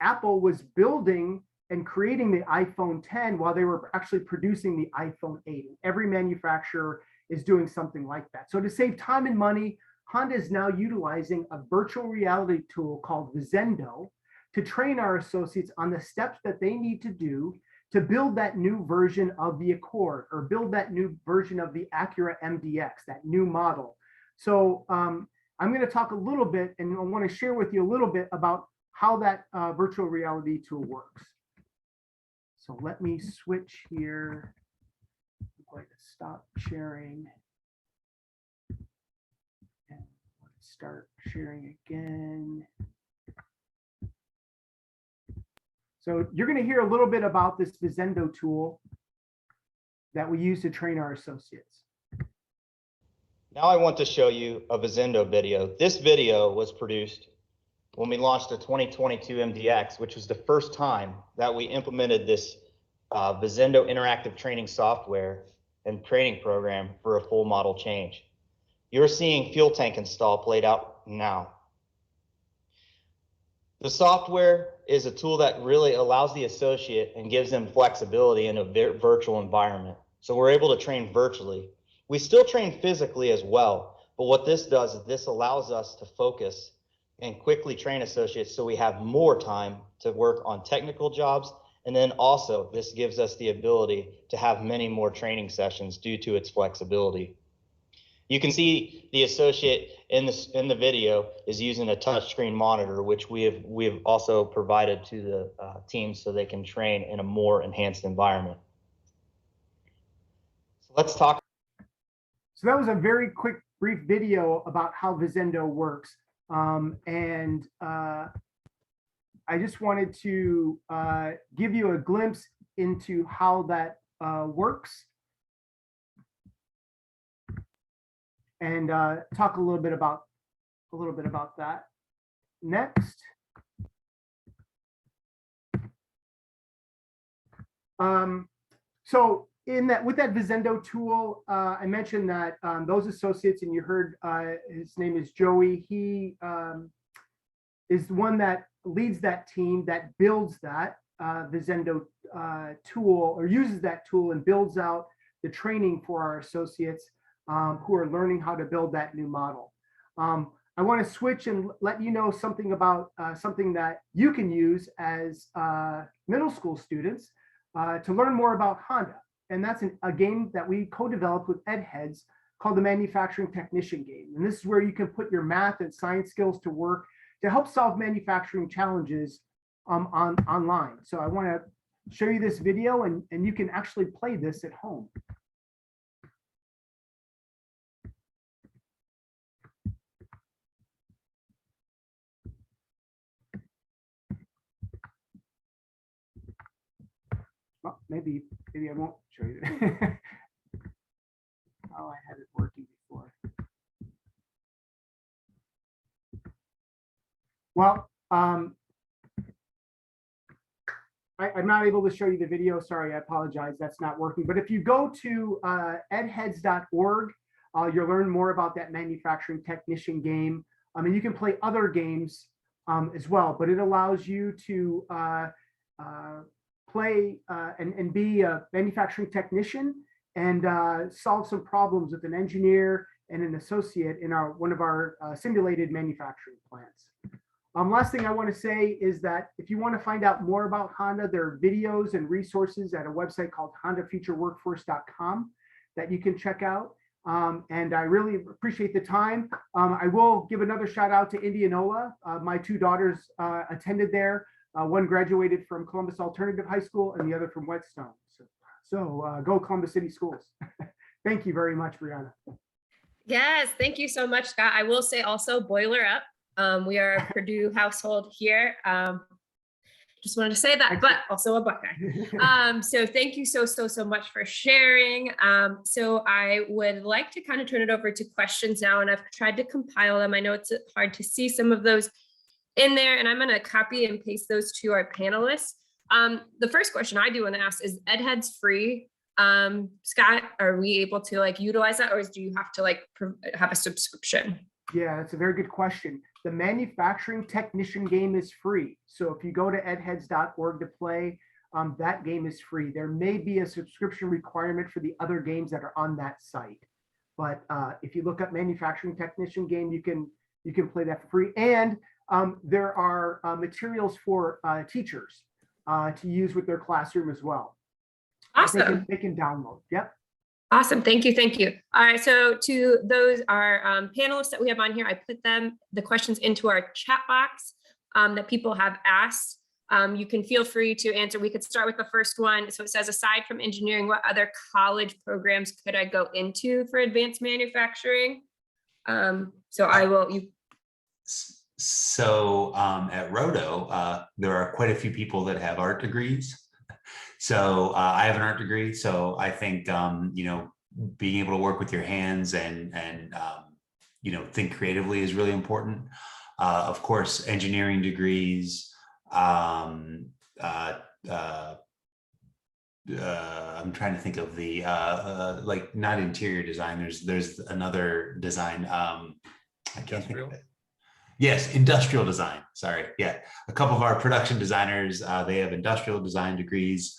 Apple was building and creating the iPhone 10 while they were actually producing the iPhone 8. Every manufacturer is doing something like that. So to save time and money, Honda is now utilizing a virtual reality tool called Vizendo to train our associates on the steps that they need to do to build that new version of the Accord or build that new version of the Acura MDX, that new model. So I'm going to talk a little bit and I want to share with you a little bit about how that virtual reality tool works. So let me switch here. I'm going to stop sharing and start sharing again. So you're going to hear a little bit about this Vizendo tool that we use to train our associates. Now I want to show you a Vizendo video. This video was produced when we launched the 2022 MDX, which was the first time that we implemented this Vizendo interactive training software and training program for a full model change. You're seeing fuel tank install played out now. The software is a tool that really allows the associate and gives them flexibility in a virtual environment. So we're able to train virtually. We still train physically as well, but what this does is this allows us to focus and quickly train associates so we have more time to work on technical jobs. And then also this gives us the ability to have many more training sessions due to its flexibility. You can see the associate in the video is using a touchscreen monitor, which we have also provided to the team so they can train in a more enhanced environment. So let's talk. So that was a very quick, brief video about how Vizendo works. I just wanted to give you a glimpse into how that works and talk a little bit about that. Next. So with that Visendo tool, I mentioned that those associates, and you heard his name is Joey. He is the one that leads that team that builds that Visendo tool, or uses that tool and builds out the training for our associates who are learning how to build that new model. I want to switch and let you know something about something that you can use as middle school students to learn more about Honda. And that's a game that we co-developed with EdHeads called the Manufacturing Technician Game. And this is where you can put your math and science skills to work to help solve manufacturing challenges online. So I want to show you this video, and you can actually play this at home. Well, maybe I won't show you. Oh, I had it working before. Well, I'm not able to show you the video. Sorry, I apologize. That's not working. But if you go to edheads.org, you'll learn more about that manufacturing technician game. I mean, you can play other games as well, but it allows you to play and be a manufacturing technician and solve some problems with an engineer and an associate in one of our simulated manufacturing plants. Last thing I want to say is that if you want to find out more about Honda, there are videos and resources at a website called hondafutureworkforce.com that you can check out. And I really appreciate the time. I will give another shout out to Indianola. My two daughters attended there. One graduated from Columbus Alternative High School and the other from Whetstone. So go Columbus City Schools. Thank you very much, Brianna. Yes, thank you so much, Scott. I will say also, boiler up. We are a Purdue household here. Just wanted to say that, but also a Buckeye. So thank you so much for sharing. So I would like to kind of turn it over to questions now, and I've tried to compile them. I know it's hard to see some of those in there, and I'm going to copy and paste those to our panelists. The first question I do want to ask is EdHeads free? Scott, are we able to utilize that, or do you have to have a subscription? Yeah, that's a very good question. The manufacturing technician game is free. So if you go to edheads.org to play, that game is free. There may be a subscription requirement for the other games that are on that site. But if you look up manufacturing technician game, you can play that for free. And there are materials for teachers to use with their classroom as well. Awesome. They can download. Yep. Awesome. Thank you. All right. So to those, our panelists that we have on here, I put the questions into our chat box that people have asked. You can feel free to answer. We could start with the first one. So it says, aside from engineering, what other college programs could I go into for advanced manufacturing? So I will. So at Roto, there are quite a few people that have art degrees. So I have an art degree. So I think, being able to work with your hands and think creatively is really important. Of course, engineering degrees. I'm trying to think of the not interior design. There's another design. I can't think of it. Yes, industrial design. Sorry. Yeah. A couple of our production designers, they have industrial design degrees.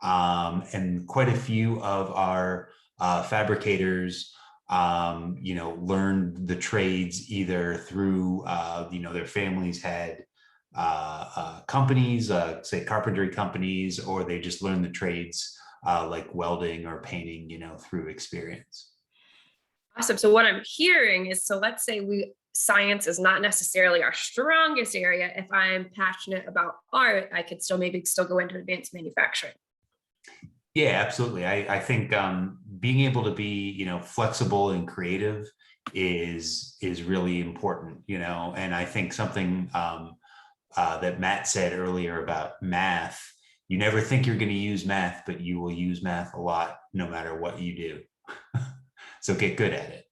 And quite a few of our fabricators, learned the trades either through, their families had companies, say carpentry companies, or they just learned the trades like welding or painting, through experience. Awesome. So what I'm hearing is, so let's say science is not necessarily our strongest area. If I'm passionate about art, I could still go into advanced manufacturing. Yeah, absolutely. I think being able to be, flexible and creative is really important, and I think something that Matt said earlier about math, you never think you're going to use math, but you will use math a lot no matter what you do. So get good at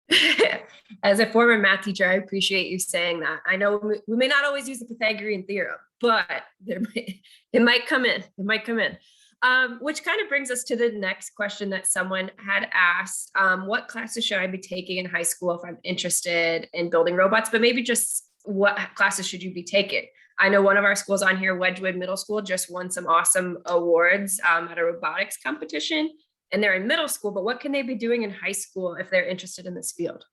it. As a former math teacher, I appreciate you saying that. I know we may not always use the Pythagorean theorem, but it might come in. It might come in. Which kind of brings us to the next question that someone had asked. What classes should I be taking in high school if I'm interested in building robots? But maybe just what classes should you be taking? I know one of our schools on here, Wedgwood Middle School, just won some awesome awards at a robotics competition, and they're in middle school, but what can they be doing in high school if they're interested in this field?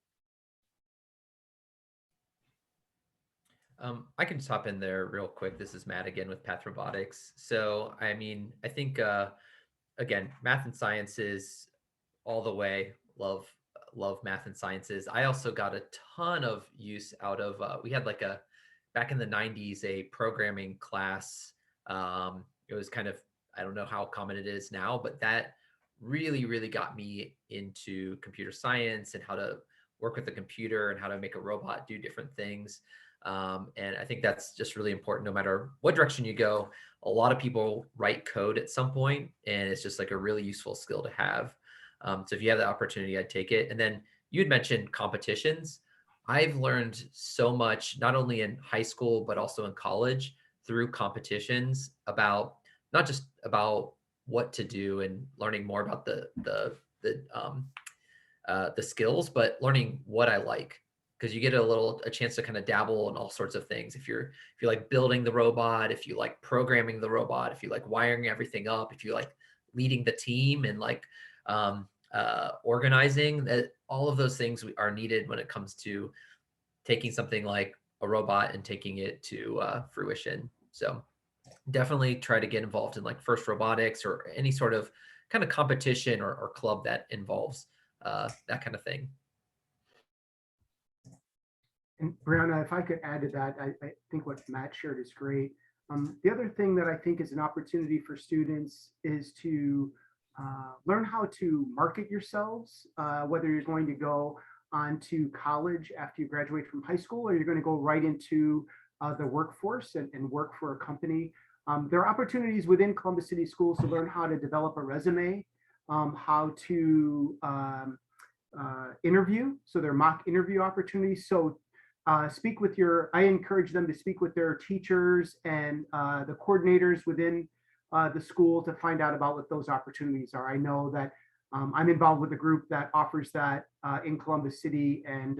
I can just hop in there real quick. This is Matt again with Path Robotics. So, I mean, I think, again, math and sciences all the way. Love math and sciences. I also got a ton of use out of, we had like back in the 90s, a programming class. It was kind of, I don't know how common it is now, but that really, really got me into computer science and how to work with a computer and how to make a robot do different things. And I think that's just really important no matter what direction you go. A lot of people write code at some point, and it's just like a really useful skill to have. So if you have the opportunity, I'd take it. And then you had mentioned competitions. I've learned so much, not only in high school, but also in college through competitions about not just about what to do and learning more about the skills, but learning what I like. Because you get a chance to kind of dabble in all sorts of things. If you like building the robot, if you like programming the robot, if you like wiring everything up, if you like leading the team and like organizing, that all of those things are needed when it comes to taking something like a robot and taking it to fruition. So definitely try to get involved in like FIRST Robotics or any sort of kind of competition or club that involves that kind of thing. And Brianna, if I could add to that, I think what Matt shared is great. The other thing that I think is an opportunity for students is to learn how to market yourselves, whether you're going to go on to college after you graduate from high school, or you're going to go right into the workforce and work for a company. There are opportunities within Columbus City Schools to learn how to develop a resume, how to interview. So there are mock interview opportunities. So I encourage them to speak with their teachers and the coordinators within the school to find out about what those opportunities are. I know that I'm involved with a group that offers that in Columbus City, and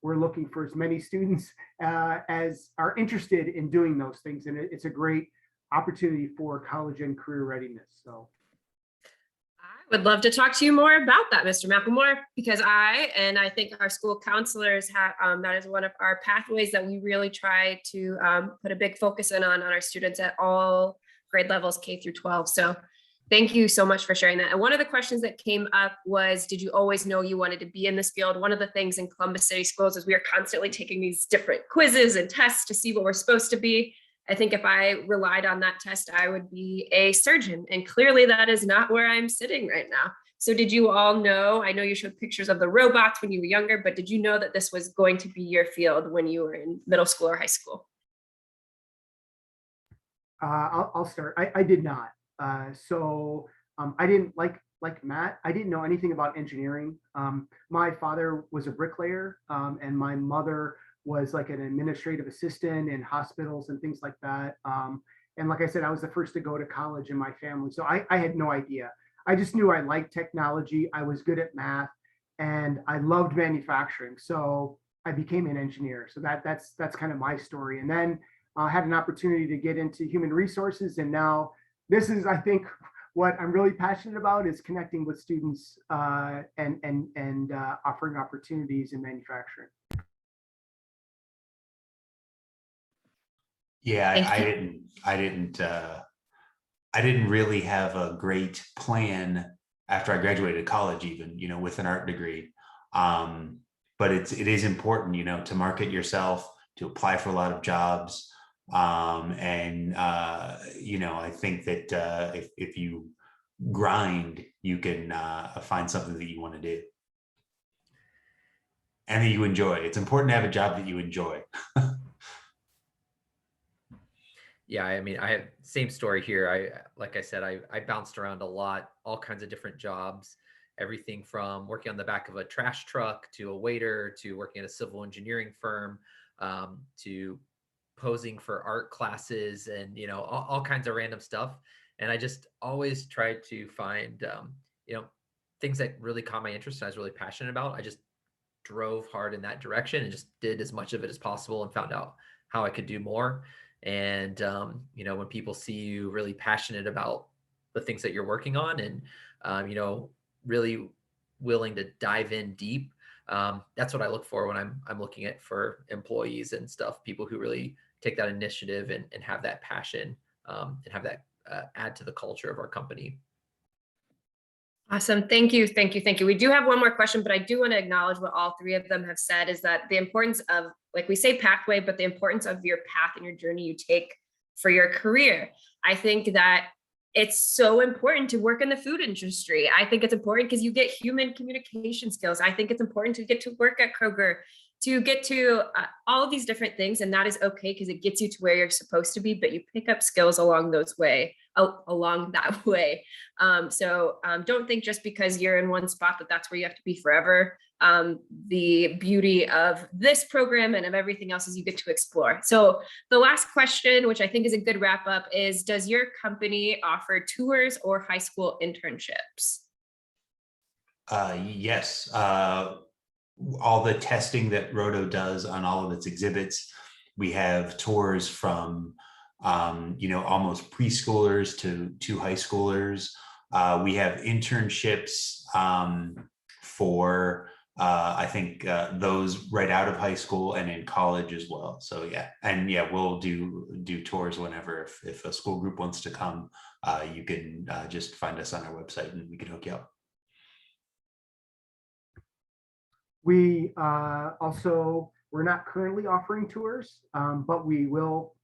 we're looking for as many students as are interested in doing those things. And it's a great opportunity for college and career readiness. So I would love to talk to you more about that, Mr. McLemore, because I think our school counselors have, that is one of our pathways that we really try to put a big focus on our students at all grade levels, K through 12. So thank you so much for sharing that. And one of the questions that came up was, did you always know you wanted to be in this field? One of the things in Columbus City Schools is we are constantly taking these different quizzes and tests to see what we're supposed to be. I think if I relied on that test, I would be a surgeon. And clearly that is not where I'm sitting right now. So did you all know, I know you showed pictures of the robots when you were younger, but did you know that this was going to be your field when you were in middle school or high school? I'll start. I did not. I didn't like Matt. I didn't know anything about engineering. My father was a bricklayer, and my mother was like an administrative assistant in hospitals and things like that. And like I said, I was the first to go to college in my family. So I had no idea. I just knew I liked technology. I was good at math and I loved manufacturing. So I became an engineer. So that's kind of my story. And then I had an opportunity to get into human resources. And now this is, I think, what I'm really passionate about is connecting with students and offering opportunities in manufacturing. Yeah, I didn't really have a great plan after I graduated college, even, with an art degree. But it is important, to market yourself, to apply for a lot of jobs. I think that if you grind, you can find something that you want to do. and that you enjoy. It's important to have a job that you enjoy. Yeah, I mean, I have same story here. Like I said, I bounced around a lot, all kinds of different jobs, everything from working on the back of a trash truck to a waiter to working at a civil engineering firm, to posing for art classes and, all kinds of random stuff. And I just always tried to find, things that really caught my interest and I was really passionate about. I just drove hard in that direction and just did as much of it as possible and found out how I could do more. And when people see you really passionate about the things that you're working on and really willing to dive in deep, that's what I look for when I'm looking at for employees and stuff. People who really take that initiative and have that passion, and have that add to the culture of our company. Awesome. Thank you. Thank you. Thank you. We do have one more question, but I do want to acknowledge what all three of them have said is that the importance of, like we say pathway, but the importance of your path and your journey you take for your career. I think that it's so important to work in the food industry. I think it's important because you get human communication skills. I think it's important to get to work at Kroger, to get to all of these different things. And that is okay because it gets you to where you're supposed to be, but you pick up skills along that way. So don't think just because you're in one spot that's where you have to be forever. The beauty of this program and of everything else is you get to explore. So the last question, which I think is a good wrap up, is does your company offer tours or high school internships? Yes. All the testing that Roto does on all of its exhibits, we have tours from almost preschoolers to high schoolers. We have internships for I think those right out of high school and in college as well. So we'll do tours whenever. If a school group wants to come, you can just find us on our website and we can hook you up. We we're not currently offering tours, but we will,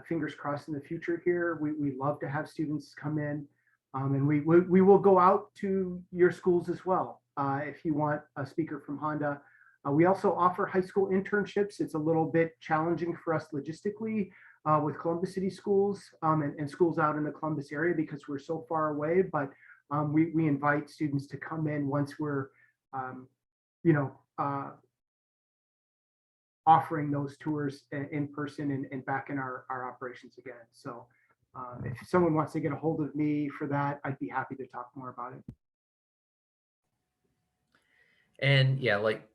fingers crossed in the future here. We love to have students come in, and we will go out to your schools as well. If you want a speaker from Honda. We also offer high school internships. It's a little bit challenging for us logistically with Columbus City schools and schools out in the Columbus area because we're so far away, but we invite students to come in once we're offering those tours in person and back in our operations again. So if someone wants to get a hold of me for that, I'd be happy to talk more about it. And yeah, like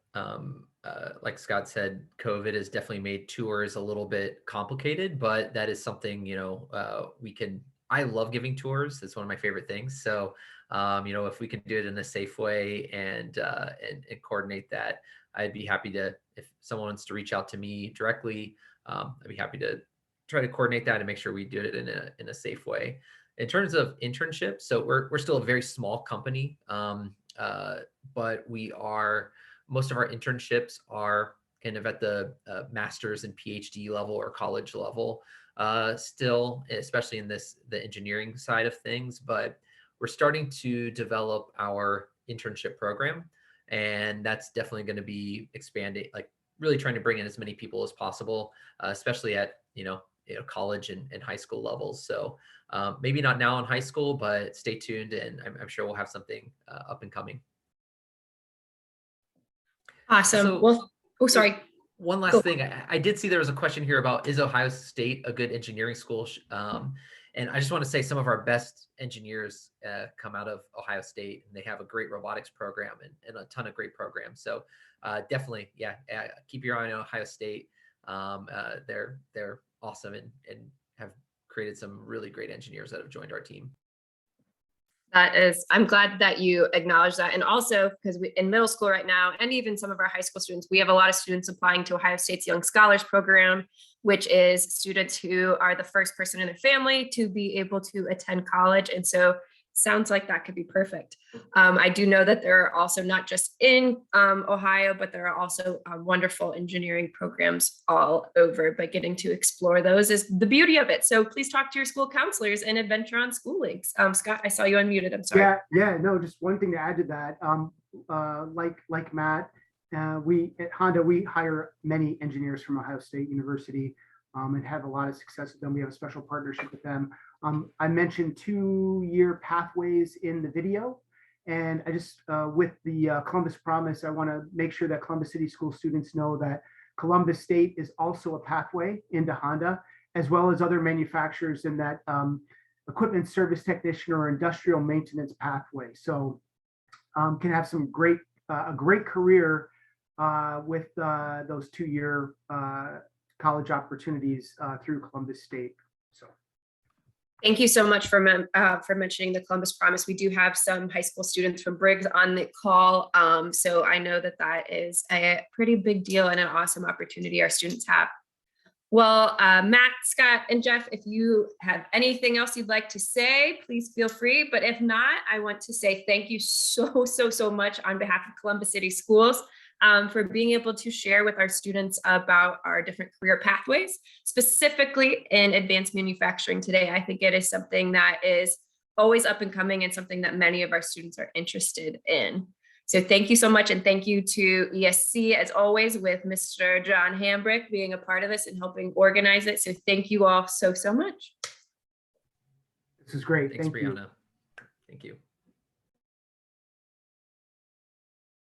Scott said, COVID has definitely made tours a little bit complicated, but that is something, I love giving tours. It's one of my favorite things. So, if we can do it in a safe way and coordinate that, I'd be happy to, if someone wants to reach out to me directly, I'd be happy to try to coordinate that and make sure we do it in a safe way. In terms of internships, so we're still a very small company, but most of our internships are kind of at the master's and PhD level or college level, still, especially in the engineering side of things. But we're starting to develop our internship program, and that's definitely going to be expanding, like really trying to bring in as many people as possible, especially at college and high school levels. So maybe not now in high school, but stay tuned, and I'm sure we'll have something up and coming. Awesome. Sorry. One last thing. I did see there was a question here about, is Ohio State a good engineering school? And I just want to say some of our best engineers come out of Ohio State, and they have a great robotics program and a ton of great programs. So definitely, keep your eye on Ohio State. They're awesome and have created some really great engineers that have joined our team. I'm glad that you acknowledge that. And also because in middle school right now, and even some of our high school students, we have a lot of students applying to Ohio State's Young Scholars Program, which is students who are the first person in their family to be able to attend college. And so sounds like that could be perfect. I do know that there are also not just in Ohio, but there are also wonderful engineering programs all over, but getting to explore those is the beauty of it. So please talk to your school counselors and adventure on school links. Scott, I saw you unmuted. I'm sorry. Yeah, no, just one thing to add to that. Like Matt we at Honda, we hire many engineers from Ohio State University and have a lot of success with them. We have a special partnership with them. I mentioned 2-year pathways in the video. And I just, with the Columbus Promise, I want to make sure that Columbus City School students know that Columbus State is also a pathway into Honda, as well as other manufacturers in that equipment service technician or industrial maintenance pathway. So can have some a great career with those 2-year college opportunities through Columbus State. So. Thank you so much for mentioning the Columbus Promise. We do have some high school students from Briggs on the call. So I know that that is a pretty big deal and an awesome opportunity our students have. Well, Matt, Scott, and Jeff, if you have anything else you'd like to say, please feel free. But if not, I want to say thank you so much on behalf of Columbus City Schools for being able to share with our students about our different career pathways, specifically in advanced manufacturing today. I think it is something that is always up and coming and something that many of our students are interested in. So thank you so much. And thank you to ESC, as always, with Mr. John Hambrick being a part of this and helping organize it. So thank you all so much. This is great. Thanks, Thank you. Brianna. Thank you.